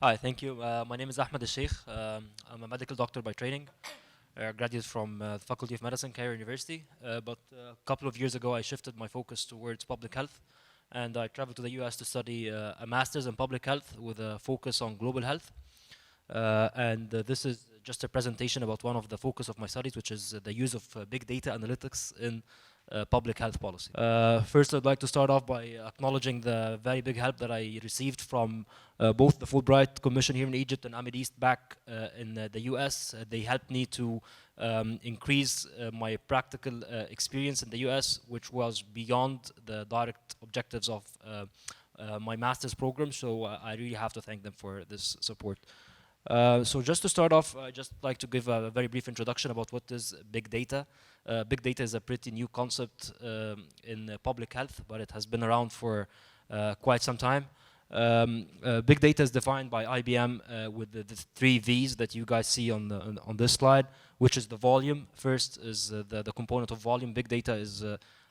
Hi, thank you. My name is Ahmed Elshiekh. I'm a medical doctor by training. Graduate from the Faculty of Medicine, Cairo University. But a couple of years ago, I shifted my focus towards public health, and I traveled to the U.S. to study a master's in public health with a focus on global health. And this is just a presentation about one of the focus of my studies, which is the use of big data analytics in public health policy. First, I'd like to start off by acknowledging the very big help that I received from both the Fulbright Commission here in Egypt and Ahmed East back in the US. They helped me to increase my practical experience in the US, which was beyond the direct objectives of my master's program. So I really have to thank them for this support. So just to start off, I'd just like to give a very brief introduction about what is big data. Big data is a pretty new concept in public health, but it has been around for quite some time. Big data is defined by IBM with the three V's that you guys see on this slide, which is the volume. First is the component of volume. Big data is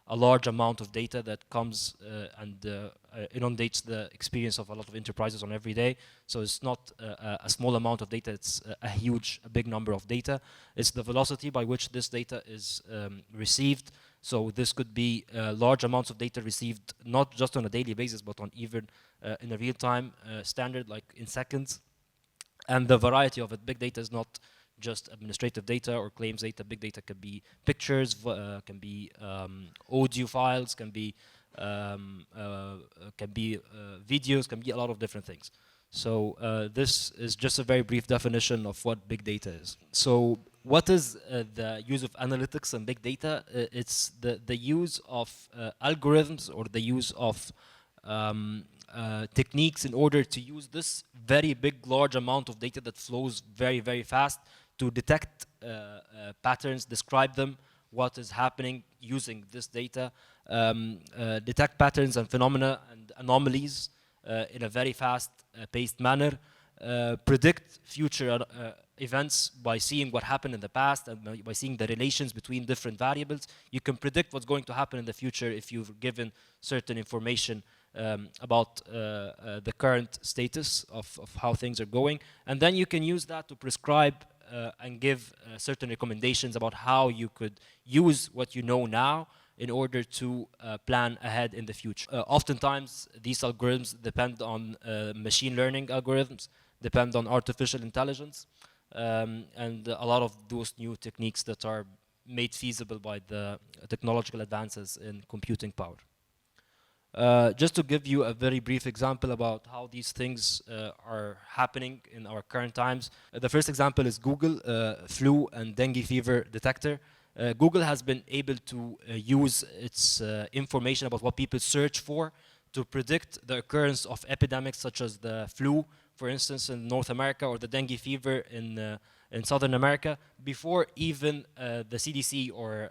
a large amount of data that comes and inundates the experience of a lot of enterprises on every day. So it's not a small amount of data, it's a big number of data. It's the velocity by which this data is received. So this could be large amounts of data received not just on a daily basis, but on even in a real-time standard, like in seconds. And the variety of it. Big data is not just administrative data or claims data. Big data can be pictures, can be audio files, can be videos, can be a lot of different things. So this is just a very brief definition of what big data is. So what is the use of analytics and big data? It's the use of algorithms or the use of techniques in order to use this very big, large amount of data that flows very, very fast to detect patterns, describe them, what is happening using this data, detect patterns and phenomena and anomalies in a very fast-paced manner, predict future events by seeing what happened in the past and by seeing the relations between different variables. You can predict what's going to happen in the future if you've given certain information about the current status of how things are going. And then you can use that to prescribe and give certain recommendations about how you could use what you know now in order to plan ahead in the future. Oftentimes, these algorithms depend on machine learning algorithms, depend on artificial intelligence, and a lot of those new techniques that are made feasible by the technological advances in computing power. Just to give you a very brief example about how these things are happening in our current times. The first example is Google flu and dengue fever detector. Google has been able to use its information about what people search for to predict the occurrence of epidemics such as the flu, for instance, in North America, or the dengue fever in Southern America, before even the CDC or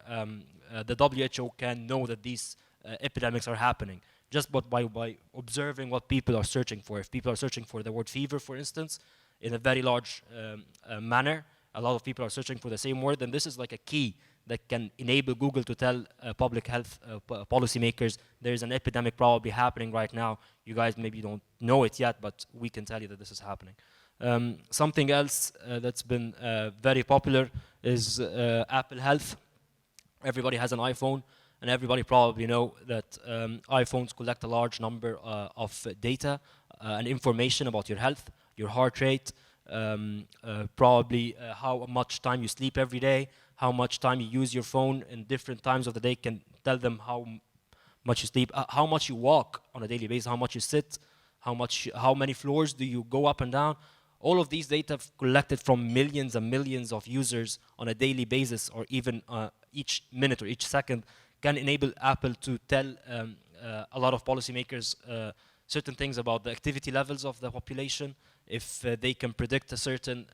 the WHO can know that these epidemics are happening, just by observing what people are searching for. If people are searching for the word fever, for instance, in a very large manner, a lot of people are searching for the same word, then this is like a key that can enable Google to tell public health policymakers there's an epidemic probably happening right now. You guys maybe don't know it yet, but we can tell you that this is happening. Something else that's been very popular is Apple Health. Everybody has an iPhone, and everybody probably know that iPhones collect a large number of data and information about your health, your heart rate, probably how much time you sleep every day, how much time you use your phone in different times of the day, can tell them how much you sleep, how much you walk on a daily basis, how much you sit, how many floors do you go up and down. All of these data collected from millions and millions of users on a daily basis, or even each minute or each second, can enable Apple to tell a lot of policymakers certain things about the activity levels of the population, if they can predict a certain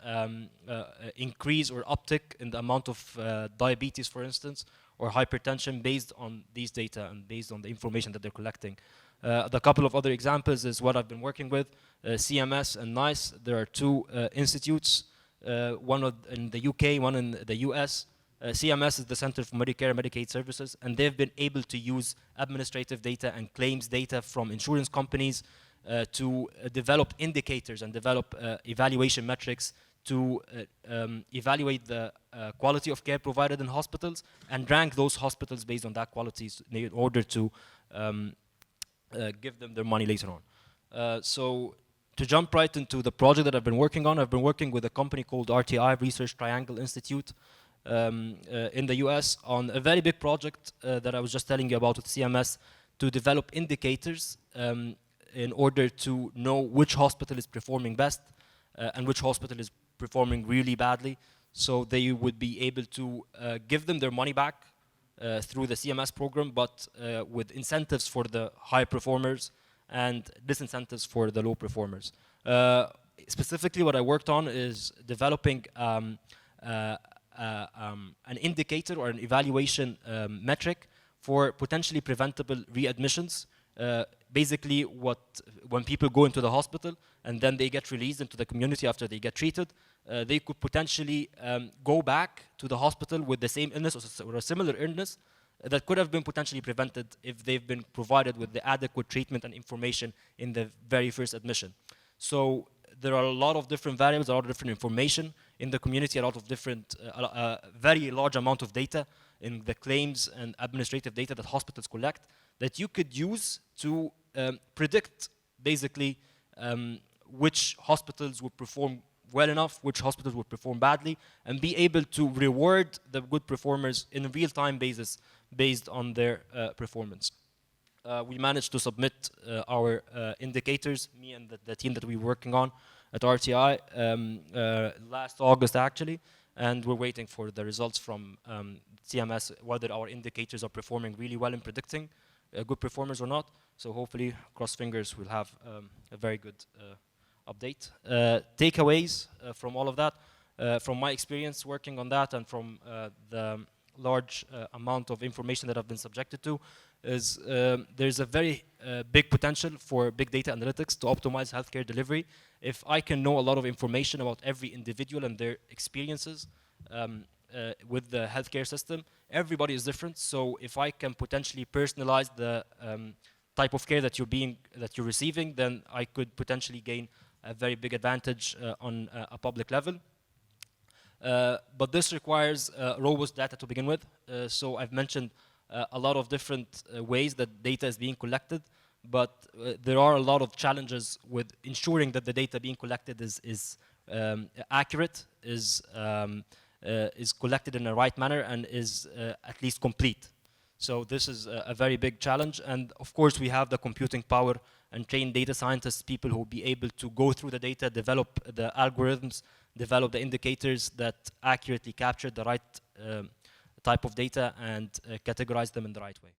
increase or uptick in the amount of diabetes, for instance, or hypertension based on these data and based on the information that they're collecting. The couple of other examples is what I've been working with, CMS and NICE. There are two institutes, one in the UK, one in the US. CMS is the Center for Medicare and Medicaid Services, and they've been able to use administrative data and claims data from insurance companies to develop indicators and develop evaluation metrics to evaluate the quality of care provided in hospitals and rank those hospitals based on that quality in order to give them their money later on. So to jump right into the project that I've been working on, I've been working with a company called RTI, Research Triangle Institute, in the US on a very big project that I was just telling you about with CMS to develop indicators in order to know which hospital is performing best and which hospital is performing really badly, so they would be able to give them their money back through the CMS program, but with incentives for the high performers and disincentives for the low performers. Specifically, what I worked on is developing an indicator or an evaluation metric for potentially preventable readmissions. Basically, when people go into the hospital and then they get released into the community after they get treated, they could potentially go back to the hospital with the same illness or a similar illness that could have been potentially prevented if they've been provided with the adequate treatment and information in the very first admission. So there are a lot of different variables, a lot of different information in the community, a lot of different, very large amount of data in the claims and administrative data that hospitals collect that you could use to predict basically which hospitals would perform well enough, which hospitals would perform badly, and be able to reward the good performers in a real-time basis based on their performance. We managed to submit our indicators, me and the team that we were working on at RTI, last August actually, and we're waiting for the results from CMS, whether our indicators are performing really well in predicting good performers or not. So hopefully, cross fingers, we'll have a very good update. Takeaways from all of that, from my experience working on that and from the large amount of information that I've been subjected to, is there's a very big potential for big data analytics to optimize healthcare delivery. If I can know a lot of information about every individual and their experiences with the healthcare system, everybody is different. So if I can potentially personalize the type of care that you're receiving, then I could potentially gain a very big advantage on a public level. But this requires robust data to begin with. So I've mentioned a lot of different ways that data is being collected, but there are a lot of challenges with ensuring that the data being collected is accurate, is collected in the right manner, and is at least complete. So this is a very big challenge, and of course we have the computing power and trained data scientists, people who will be able to go through the data, develop the algorithms, develop the indicators that accurately capture the right type of data and categorize them in the right way.